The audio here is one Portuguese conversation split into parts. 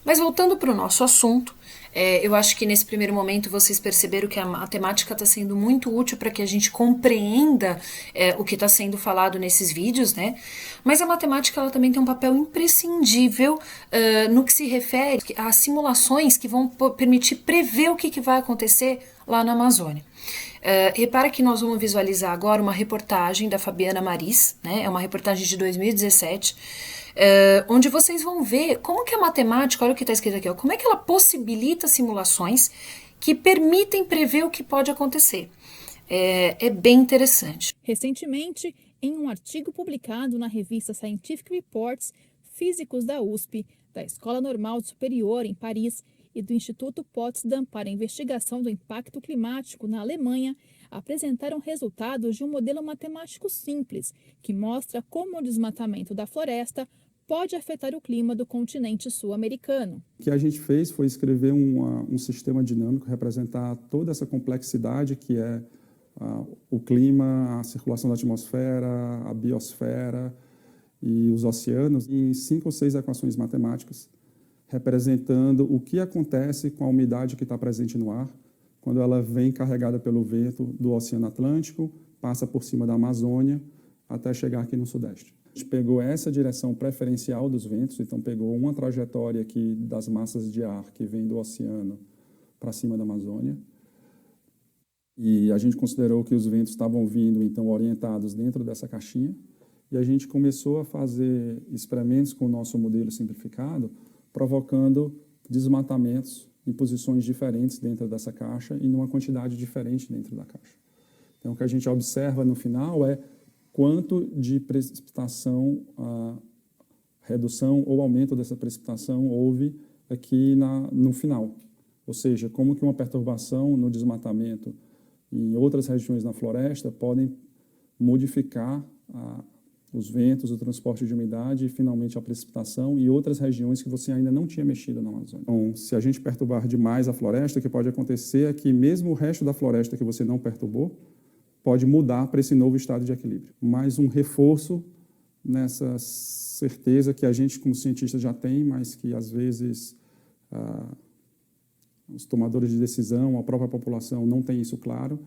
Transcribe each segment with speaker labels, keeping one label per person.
Speaker 1: Mas voltando para o nosso assunto, eu acho que nesse primeiro momento vocês perceberam que a matemática está sendo muito útil para que a gente compreenda o que está sendo falado nesses vídeos, né? Mas a matemática ela também tem um papel imprescindível no que se refere às simulações que vão permitir prever o que vai acontecer lá na Amazônia. Repara que nós vamos visualizar agora uma reportagem da Fabiana Maris, né? É uma reportagem de 2017, onde vocês vão ver como que a matemática, olha o que está escrito aqui, ó, como é que ela possibilita simulações que permitem prever o que pode acontecer. É bem interessante.
Speaker 2: Recentemente, em um artigo publicado na revista Scientific Reports, físicos da USP, da Escola Normal Superior em Paris e do Instituto Potsdam para a Investigação do Impacto Climático na Alemanha apresentaram resultados de um modelo matemático simples que mostra como o desmatamento da floresta pode afetar o clima do continente sul-americano.
Speaker 3: O que a gente fez foi escrever um sistema dinâmico, representar toda essa complexidade que é o clima, a circulação da atmosfera, a biosfera e os oceanos, em 5 ou 6 equações matemáticas, representando o que acontece com a umidade que está presente no ar, quando ela vem carregada pelo vento do Oceano Atlântico, passa por cima da Amazônia, até chegar aqui no Sudeste. A gente pegou essa direção preferencial dos ventos, então pegou uma trajetória aqui das massas de ar que vem do oceano para cima da Amazônia, e a gente considerou que os ventos estavam vindo, então, orientados dentro dessa caixinha, e a gente começou a fazer experimentos com o nosso modelo simplificado, provocando desmatamentos em posições diferentes dentro dessa caixa e numa quantidade diferente dentro da caixa. Então, o que a gente observa no final é quanto de precipitação, redução ou aumento dessa precipitação houve aqui no final. Ou seja, como que uma perturbação no desmatamento em outras regiões na floresta podem modificar os ventos, o transporte de umidade e, finalmente, a precipitação em outras regiões que você ainda não tinha mexido na Amazônia. Então, se a gente perturbar demais a floresta, o que pode acontecer é que mesmo o resto da floresta que você não perturbou pode mudar para esse novo estado de equilíbrio. Mais um reforço nessa certeza que a gente, como cientista, já tem, mas que, às vezes, os tomadores de decisão, a própria população não tem isso claro,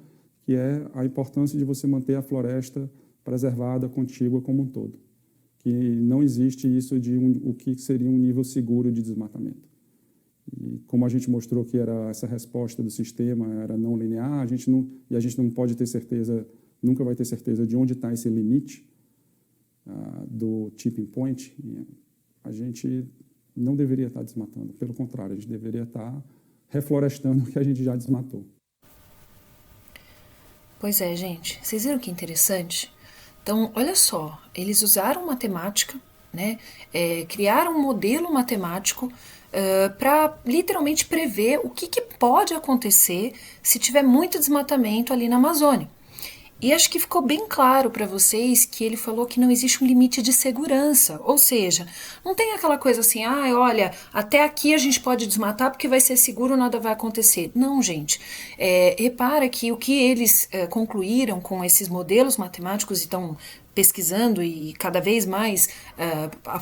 Speaker 3: que é a importância de você manter a floresta preservada, contígua como um todo. Que não existe isso de o que seria um nível seguro de desmatamento. E como a gente mostrou que era essa resposta do sistema era não linear, a gente não pode ter certeza, nunca vai ter certeza de onde está esse limite do tipping point, a gente não deveria estar desmatando. Pelo contrário, a gente deveria estar reflorestando o que a gente já desmatou.
Speaker 1: Pois é, gente. Vocês viram que interessante? Então, olha só, eles usaram matemática, né? Criaram um modelo matemático para literalmente prever o que pode acontecer se tiver muito desmatamento ali na Amazônia. E acho que ficou bem claro para vocês que ele falou que não existe um limite de segurança, ou seja, não tem aquela coisa assim, olha, até aqui a gente pode desmatar porque vai ser seguro, nada vai acontecer. Não, gente, repara que o que eles concluíram com esses modelos matemáticos e estão pesquisando e cada vez mais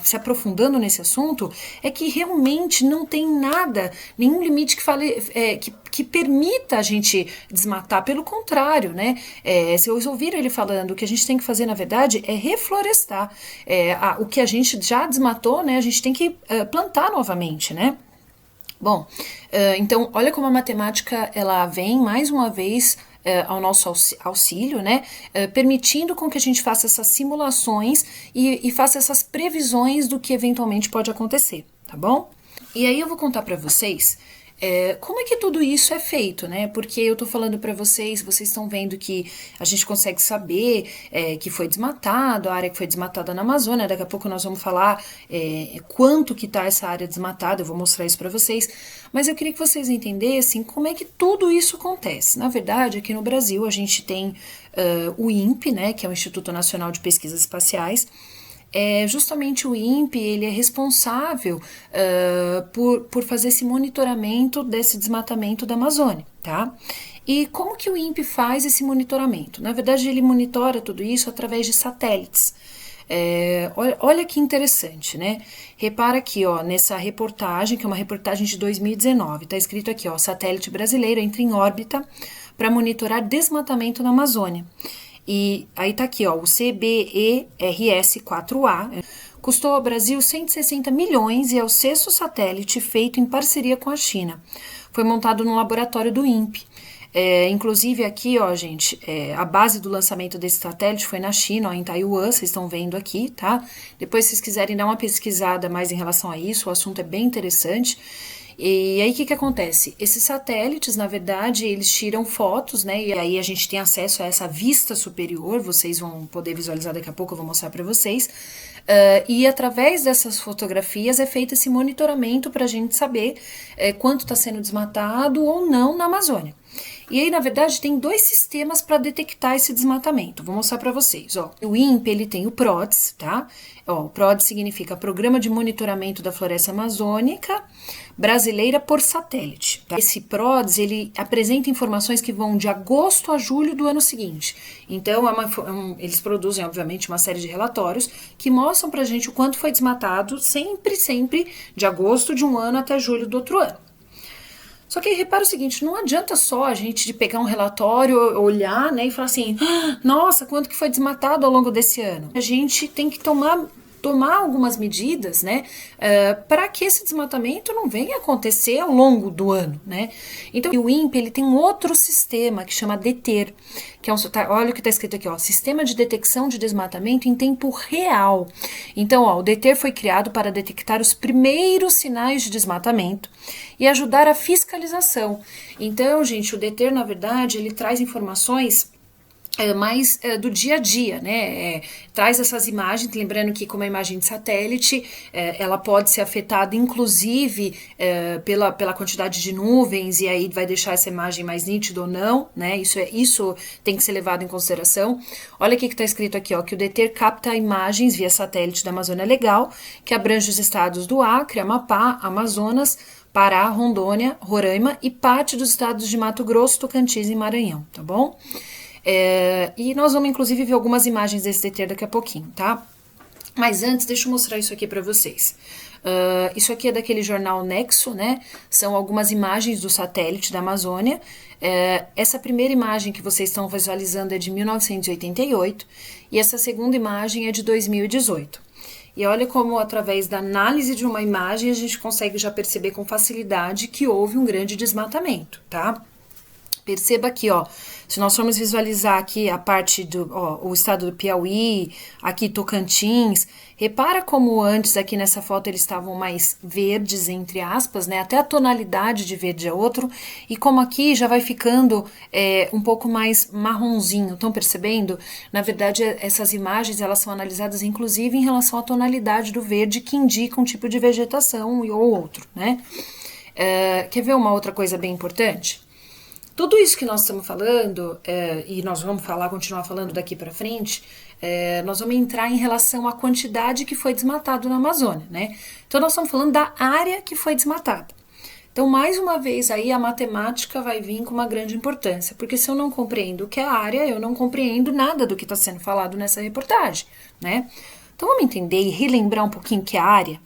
Speaker 1: se aprofundando nesse assunto, é que realmente não tem nada, nenhum limite que fale, que permita a gente desmatar, pelo contrário, né? Se vocês ouviram ele falando, o que a gente tem que fazer, na verdade, é reflorestar. O que a gente já desmatou, né? A gente tem que plantar novamente, né? Bom, então, olha como a matemática, ela vem, mais uma vez, ao nosso auxílio, né, permitindo com que a gente faça essas simulações e faça essas previsões do que eventualmente pode acontecer, tá bom? E aí eu vou contar para vocês como é que tudo isso é feito, né? Porque eu tô falando para vocês, vocês estão vendo que a gente consegue saber que foi desmatado, a área que foi desmatada na Amazônia, daqui a pouco nós vamos falar quanto que tá essa área desmatada, eu vou mostrar isso para vocês, mas eu queria que vocês entendessem como é que tudo isso acontece. Na verdade, aqui no Brasil a gente tem o INPE, né, que é o Instituto Nacional de Pesquisas Espaciais. Justamente o INPE, ele é responsável por fazer esse monitoramento desse desmatamento da Amazônia, tá? E como que o INPE faz esse monitoramento? Na verdade, ele monitora tudo isso através de satélites. Olha que interessante, né? Repara aqui, ó, nessa reportagem, que é uma reportagem de 2019, tá escrito aqui, ó, satélite brasileiro entra em órbita para monitorar desmatamento na Amazônia. E aí tá aqui, ó, o CBERS-4A, custou ao Brasil 160 milhões e é o sexto satélite feito em parceria com a China. Foi montado no laboratório do INPE. Inclusive aqui, ó, gente, a base do lançamento desse satélite foi na China, ó, em Taiwan, vocês estão vendo aqui, tá? Depois, se vocês quiserem dar uma pesquisada mais em relação a isso, o assunto é bem interessante. E aí, o que acontece? Esses satélites, na verdade, eles tiram fotos, né? E aí a gente tem acesso a essa vista superior, vocês vão poder visualizar daqui a pouco, eu vou mostrar para vocês. E através dessas fotografias é feito esse monitoramento para a gente saber quanto está sendo desmatado ou não na Amazônia. E aí, na verdade, tem dois sistemas para detectar esse desmatamento. Vou mostrar para vocês, ó. O INPE, ele tem o PRODES, tá? Ó, o PRODES significa Programa de Monitoramento da Floresta Amazônica Brasileira por Satélite. Tá? Esse PRODES, ele apresenta informações que vão de agosto a julho do ano seguinte. Então, eles produzem, obviamente, uma série de relatórios que mostram pra gente o quanto foi desmatado sempre de agosto de um ano até julho do outro ano. Só que aí repara o seguinte, não adianta só a gente de pegar um relatório, olhar, né, e falar assim, nossa, quanto que foi desmatado ao longo desse ano? A gente tem que tomar algumas medidas, né, para que esse desmatamento não venha acontecer ao longo do ano, né. Então, o INPE, ele tem um outro sistema que chama DETER, que é olha o que está escrito aqui, ó, Sistema de Detecção de Desmatamento em Tempo Real. Então, ó, o DETER foi criado para detectar os primeiros sinais de desmatamento e ajudar a fiscalização. Então, gente, o DETER, na verdade, ele traz informações mais do dia a dia, né? Traz essas imagens, lembrando que como é imagem de satélite, ela pode ser afetada inclusive pela quantidade de nuvens, e aí vai deixar essa imagem mais nítida ou não, né? Isso tem que ser levado em consideração. Olha o que está escrito aqui, ó, que o DETER capta imagens via satélite da Amazônia Legal, que abrange os estados do Acre, Amapá, Amazonas, Pará, Rondônia, Roraima e parte dos estados de Mato Grosso, Tocantins e Maranhão, tá bom? E nós vamos inclusive ver algumas imagens desse DETER daqui a pouquinho, tá? Mas antes, deixa eu mostrar isso aqui para vocês. Isso aqui é daquele jornal Nexo, né? São algumas imagens do satélite da Amazônia. Essa primeira imagem que vocês estão visualizando é de 1988 e essa segunda imagem é de 2018. E olha como, através da análise de uma imagem, a gente consegue já perceber com facilidade que houve um grande desmatamento, tá? Perceba aqui, ó, se nós formos visualizar aqui a parte o estado do Piauí, aqui Tocantins, repara como antes aqui nessa foto eles estavam mais verdes, entre aspas, né, até a tonalidade de verde é outro, e como aqui já vai ficando um pouco mais marronzinho, estão percebendo? Na verdade, essas imagens, elas são analisadas inclusive em relação à tonalidade do verde, que indica um tipo de vegetação ou outro, né? Quer ver uma outra coisa bem importante? Tudo isso que nós estamos falando, e nós vamos continuar falando daqui para frente, nós vamos entrar em relação à quantidade que foi desmatado na Amazônia, né? Então, nós estamos falando da área que foi desmatada. Então, mais uma vez, aí a matemática vai vir com uma grande importância, porque se eu não compreendo o que é a área, eu não compreendo nada do que está sendo falado nessa reportagem, né? Então, vamos entender e relembrar um pouquinho o que é a área?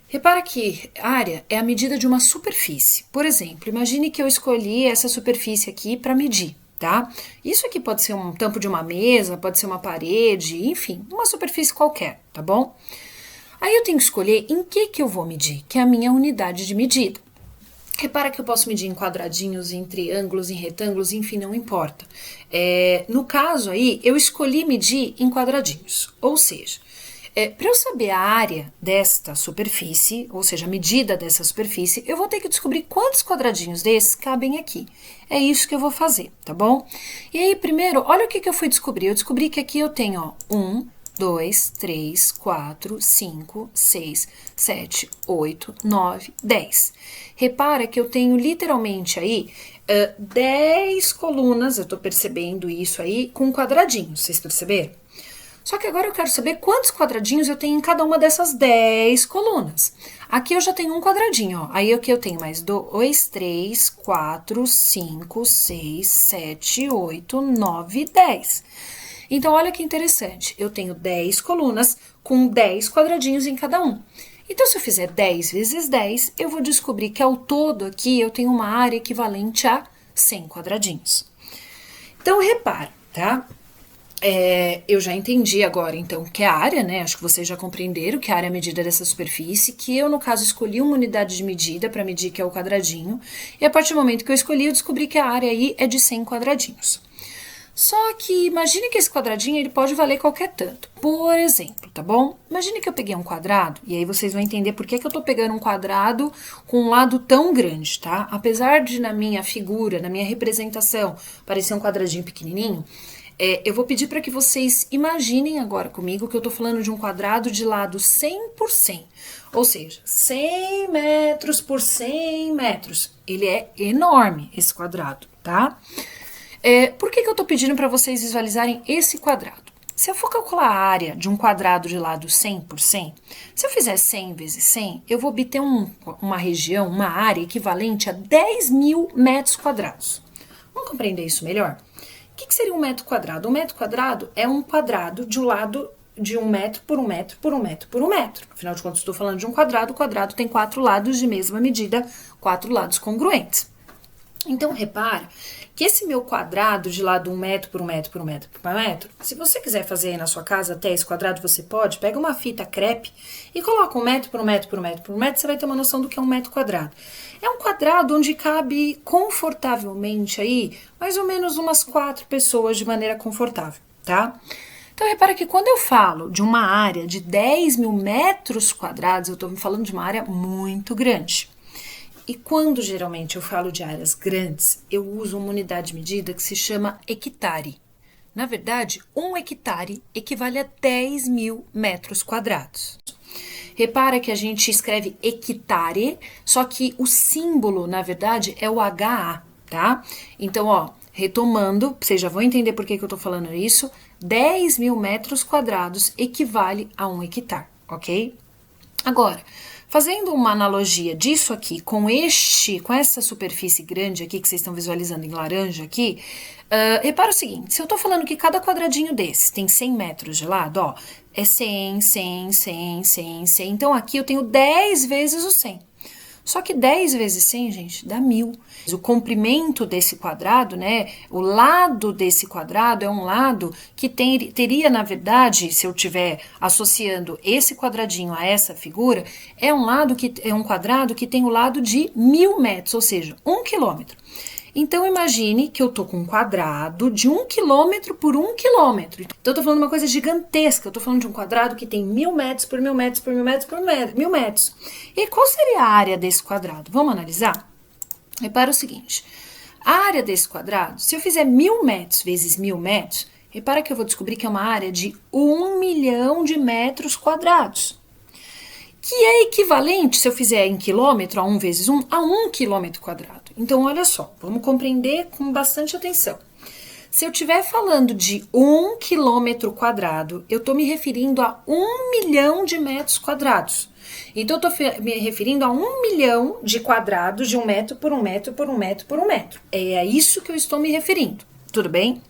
Speaker 1: Repara que área é a medida de uma superfície. Por exemplo, imagine que eu escolhi essa superfície aqui para medir, tá? Isso aqui pode ser um tampo de uma mesa, pode ser uma parede, enfim, uma superfície qualquer, tá bom? Aí eu tenho que escolher em que eu vou medir, que é a minha unidade de medida. Repara que eu posso medir em quadradinhos, em triângulos, em retângulos, enfim, não importa. No caso aí, eu escolhi medir em quadradinhos, ou seja, para eu saber a área desta superfície, ou seja, a medida dessa superfície, eu vou ter que descobrir quantos quadradinhos desses cabem aqui. É isso que eu vou fazer, tá bom? E aí, primeiro, olha o que eu fui descobrir. Eu descobri que aqui eu tenho, ó, 1, 2, 3, 4, 5, 6, 7, 8, 9, 10. Repara que eu tenho literalmente aí 10 colunas, eu tô percebendo isso aí, com quadradinhos, vocês perceberam? Só que agora eu quero saber quantos quadradinhos eu tenho em cada uma dessas 10 colunas. Aqui eu já tenho um quadradinho, ó. Aí aqui eu tenho mais 2, 3, 4, 5, 6, 7, 8, 9, 10. Então, olha que interessante, eu tenho 10 colunas com 10 quadradinhos em cada um. Então, se eu fizer 10 vezes 10, eu vou descobrir que ao todo aqui eu tenho uma área equivalente a 100 quadradinhos. Então, repara, tá? Eu já entendi agora, então, que a área, né? Acho que vocês já compreenderam que a área é a medida dessa superfície, que eu, no caso, escolhi uma unidade de medida para medir, que é o quadradinho, e a partir do momento que eu escolhi, eu descobri que a área aí é de 100 quadradinhos. Só que imagine que esse quadradinho ele pode valer qualquer tanto. Por exemplo, tá bom? Imagine que eu peguei um quadrado, e aí vocês vão entender por que eu tô pegando um quadrado com um lado tão grande, tá? Apesar de na minha figura, na minha representação, parecer um quadradinho pequenininho, eu vou pedir para que vocês imaginem agora comigo que eu tô falando de um quadrado de lado 100 por 100. Ou seja, 100 metros por 100 metros. Ele é enorme, esse quadrado, tá? Por que eu tô pedindo para vocês visualizarem esse quadrado? Se eu for calcular a área de um quadrado de lado 100 por 100, se eu fizer 100 vezes 100, eu vou obter uma região, uma área equivalente a 10.000 metros quadrados. Vamos compreender isso melhor? O que seria um metro quadrado? Um metro quadrado é um quadrado de um lado de 1 metro por 1 metro por 1 metro por 1 metro. Afinal de contas, estou falando de um quadrado. O quadrado tem 4 lados de mesma medida, 4 lados congruentes. Então, repara que esse meu quadrado de lado 1 metro por 1 metro por 1 metro por 1 metro, se você quiser fazer aí na sua casa até esse quadrado, você pode, pega uma fita crepe e coloca 1 metro por 1 metro por 1 metro por 1 metro, você vai ter uma noção do que é um metro quadrado. É um quadrado onde cabe confortavelmente aí, mais ou menos umas 4 pessoas de maneira confortável, tá? Então, repara que quando eu falo de uma área de 10.000 metros quadrados, eu estou falando de uma área muito grande. E quando geralmente eu falo de áreas grandes, eu uso uma unidade de medida que se chama hectare. Na verdade, 1 hectare equivale a 10.000 metros quadrados. Repara que a gente escreve hectare, só que o símbolo, na verdade, é o HA, tá? Então, ó, retomando, vocês já vão entender por que eu tô falando isso, 10.000 metros quadrados equivale a 1 hectare, ok? Agora, fazendo uma analogia disso aqui com essa superfície grande aqui que vocês estão visualizando em laranja aqui, repara o seguinte, se eu tô falando que cada quadradinho desse tem 100 metros de lado, ó, é 100, 100, 100, 100, 100, então aqui eu tenho 10 vezes o 100. Só que 10 vezes 100, gente, dá 1.000. O comprimento desse quadrado, né, o lado desse quadrado é um lado que teria, na verdade, se eu estiver associando esse quadradinho a essa figura, é um quadrado que tem o lado de 1.000 metros, ou seja, 1 quilômetro. Então, imagine que eu tô com um quadrado de 1 quilômetro por 1 quilômetro. Então, eu tô falando de uma coisa gigantesca. Eu tô falando de um quadrado que tem 1.000 metros por 1.000 metros por 1.000 metros por 1.000 metros. E qual seria a área desse quadrado? Vamos analisar? Repara o seguinte. A área desse quadrado, se eu fizer 1.000 metros vezes 1.000 metros, repara que eu vou descobrir que é uma área de 1 milhão de metros quadrados. Que é equivalente, se eu fizer em quilômetro, a 1 vezes 1, a 1 quilômetro quadrado. Então, olha só, vamos compreender com bastante atenção. Se eu estiver falando de 1 quilômetro quadrado, eu estou me referindo a 1 milhão de metros quadrados. Então, eu estou me referindo a 1 milhão de quadrados de 1 metro por 1 metro por 1 metro por 1 metro. É a isso que eu estou me referindo, tudo bem?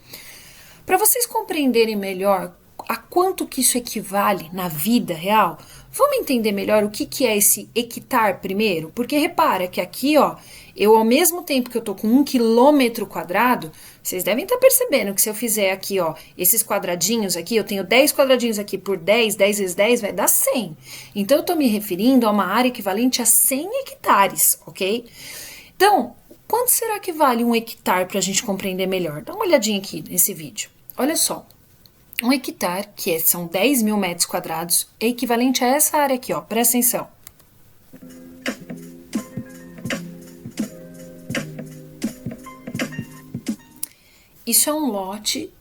Speaker 1: Para vocês compreenderem melhor a quanto que isso equivale na vida real, vamos entender melhor o que é esse hectare primeiro? Porque repara que aqui, ó, eu ao mesmo tempo que eu tô com 1 quilômetro quadrado, vocês devem estar percebendo que se eu fizer aqui, ó, esses quadradinhos aqui, eu tenho 10 quadradinhos aqui por 10, 10 vezes 10 vai dar 100. Então, eu tô me referindo a uma área equivalente a 100 hectares, ok? Então, quanto será que vale 1 hectare para a gente compreender melhor? Dá uma olhadinha aqui nesse vídeo. Olha só. 1 hectare, são 10.000 metros quadrados, é equivalente a essa área aqui, ó, presta atenção. Isso é um lote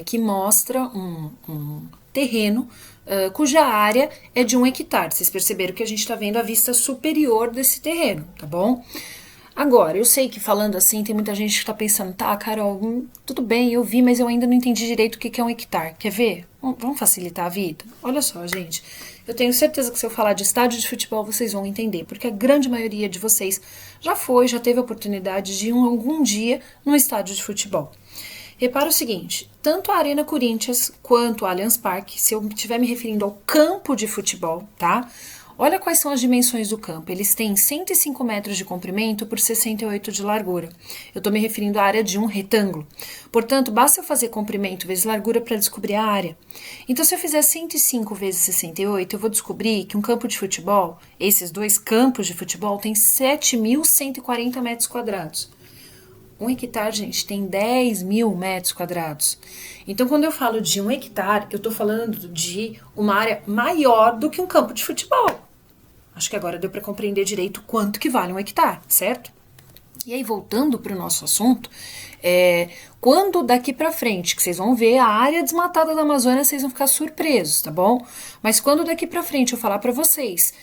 Speaker 1: que mostra um terreno cuja área é de 1 hectare. Vocês perceberam que a gente está vendo a vista superior desse terreno, tá bom? Agora, eu sei que falando assim, tem muita gente que tá pensando, tá, Carol, tudo bem, eu vi, mas eu ainda não entendi direito o que é 1 hectare. Quer ver? Vamos facilitar a vida? Olha só, gente, eu tenho certeza que se eu falar de estádio de futebol, vocês vão entender, porque a grande maioria de vocês já teve a oportunidade de ir algum dia num estádio de futebol. Repara o seguinte, tanto a Arena Corinthians quanto o Allianz Parque, se eu estiver me referindo ao campo de futebol, tá? Olha quais são as dimensões do campo. Eles têm 105 metros de comprimento por 68 de largura. Eu estou me referindo à área de um retângulo. Portanto, basta eu fazer comprimento vezes largura para descobrir a área. Então, se eu fizer 105 vezes 68, eu vou descobrir que um campo de futebol, esses dois campos de futebol, tem 7.140 metros quadrados. Um hectare, gente, tem 10.000 metros quadrados. Então, quando eu falo de um hectare, eu estou falando de uma área maior do que um campo de futebol. Acho que agora deu para compreender direito quanto que vale um hectare, certo? E aí, voltando para o nosso assunto, quando daqui para frente, que vocês vão ver a área desmatada da Amazônia, vocês vão ficar surpresos, tá bom? Mas quando daqui para frente eu falar para vocês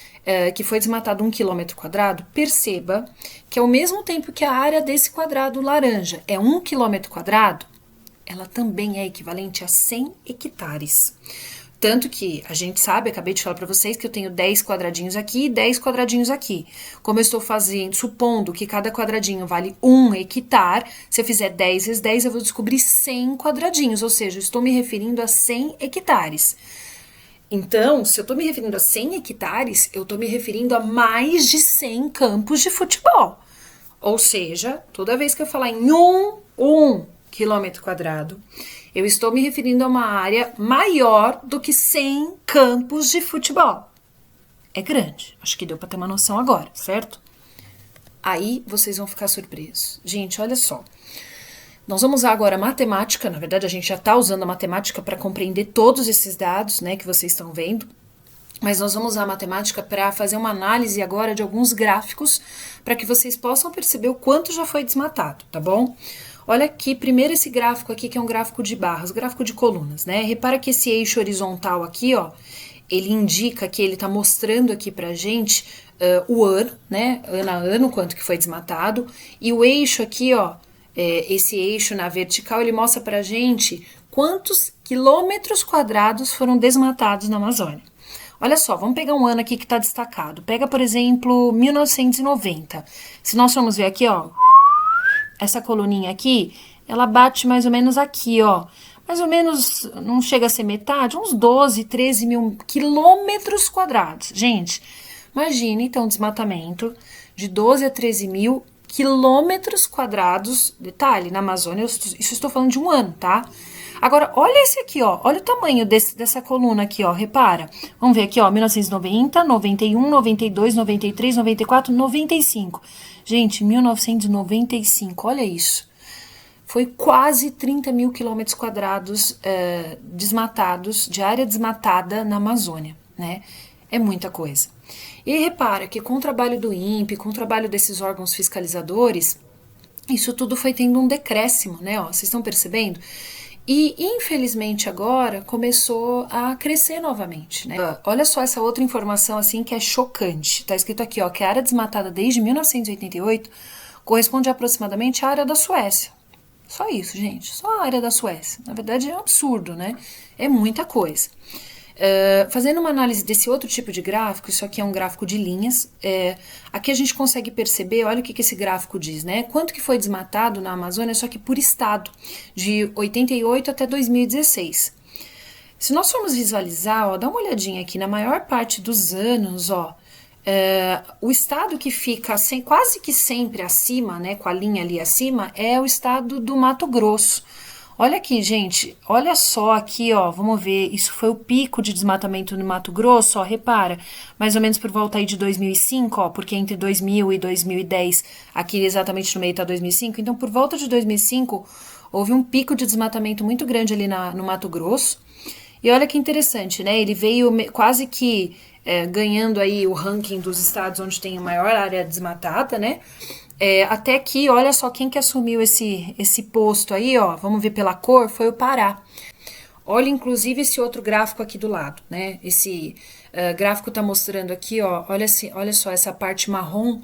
Speaker 1: que foi desmatado 1 km², perceba que ao mesmo tempo que a área desse quadrado laranja é 1 km², ela também é equivalente a 100 hectares. Tanto que a gente sabe, acabei de falar para vocês que eu tenho 10 quadradinhos aqui e 10 quadradinhos aqui. Como eu estou fazendo, supondo que cada quadradinho vale 1 hectare, se eu fizer 10 vezes 10, eu vou descobrir 100 quadradinhos, ou seja, eu estou me referindo a 100 hectares. Então, se eu estou me referindo a 100 hectares, eu estou me referindo a mais de 100 campos de futebol. Ou seja, toda vez que eu falar em um km², eu estou me referindo a uma área maior do que 100 campos de futebol. É grande, acho que deu para ter uma noção agora, certo? Aí vocês vão ficar surpresos. Gente, olha só. Nós vamos usar agora a matemática, na verdade a gente já está usando a matemática para compreender todos esses dados, né, que vocês estão vendo. Mas nós vamos usar a matemática para fazer uma análise agora de alguns gráficos para que vocês possam perceber o quanto já foi desmatado, tá bom? Olha aqui, primeiro esse gráfico aqui que é um gráfico de barras, gráfico de colunas, né? Repara que esse eixo horizontal aqui, ó, ele indica que ele está mostrando aqui pra gente o ano, né? Ano a ano, quanto que foi desmatado. E o eixo aqui, ó, esse eixo na vertical, ele mostra pra gente quantos quilômetros quadrados foram desmatados na Amazônia. Olha só, vamos pegar um ano aqui que está destacado. Pega, por exemplo, 1990. Se nós formos ver aqui, ó, essa coluninha aqui, ela bate mais ou menos aqui, ó. Mais ou menos, não chega a ser metade, uns 12, 13 mil quilômetros quadrados. Gente, imagine, então, um desmatamento de 12 a 13 mil quilômetros quadrados. Detalhe, na Amazônia, isso estou falando de um ano, tá? Agora, olha esse aqui, ó. Olha o tamanho dessa coluna aqui, ó. Repara. Vamos ver aqui, ó. 1990, 91, 92, 93, 94, 95. Gente, 1995, olha isso. Foi quase 30 mil quilômetros quadrados desmatados, de área desmatada na Amazônia, né? É muita coisa. E repara que com o trabalho do INPE, com o trabalho desses órgãos fiscalizadores, isso tudo foi tendo um decréscimo, né? Ó, vocês estão percebendo? E, infelizmente, agora começou a crescer novamente, né? Olha só essa outra informação, assim, que é chocante. Tá escrito aqui, ó, que a área desmatada desde 1988 corresponde aproximadamente à área da Suécia. Só isso, gente. Só a área da Suécia. Na verdade, é um absurdo, né? É muita coisa. Fazendo uma análise desse outro tipo de gráfico, isso aqui é um gráfico de linhas, aqui a gente consegue perceber, olha o que esse gráfico diz, né? Quanto que foi desmatado na Amazônia, só que por estado, de 88 até 2016. Se nós formos visualizar, ó, dá uma olhadinha aqui, na maior parte dos anos, ó, o estado que fica quase que sempre acima, né, com a linha ali acima, é o estado do Mato Grosso. Olha aqui, gente, olha só aqui, ó, vamos ver, isso foi o pico de desmatamento no Mato Grosso, ó, repara, mais ou menos por volta aí de 2005, ó, porque entre 2000 e 2010, aqui exatamente no meio tá 2005, então por volta de 2005, houve um pico de desmatamento muito grande ali no Mato Grosso, e olha que interessante, né, ele veio quase que ganhando aí o ranking dos estados onde tem a maior área desmatada, né, até que, olha só, quem que assumiu esse posto aí, ó, vamos ver pela cor, foi o Pará. Olha, inclusive, esse outro gráfico aqui do lado, né? Esse gráfico tá mostrando aqui, ó, olha só, essa parte marrom,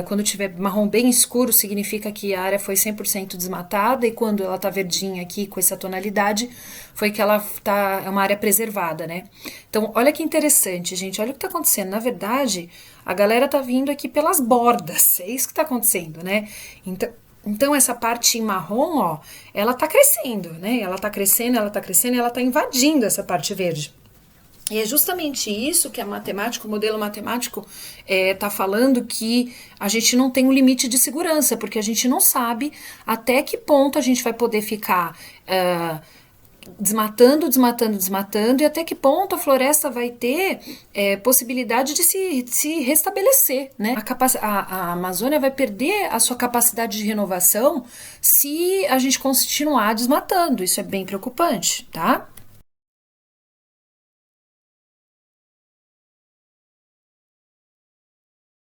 Speaker 1: quando tiver marrom bem escuro, significa que a área foi 100% desmatada, e quando ela tá verdinha aqui, com essa tonalidade, foi que ela é uma área preservada, né? Então, olha que interessante, gente, olha o que tá acontecendo. Na verdade, a galera tá vindo aqui pelas bordas, é isso que tá acontecendo, né? Então essa parte em marrom, ó, ela tá crescendo, né? Ela tá crescendo, ela tá crescendo, ela tá invadindo essa parte verde. E é justamente isso que a matemática, o modelo matemático tá falando, que a gente não tem um limite de segurança, porque a gente não sabe até que ponto a gente vai poder ficar desmatando, e até que ponto a floresta vai ter possibilidade de se restabelecer, né? A Amazônia vai perder a sua capacidade de renovação se a gente continuar desmatando. Isso é bem preocupante, tá?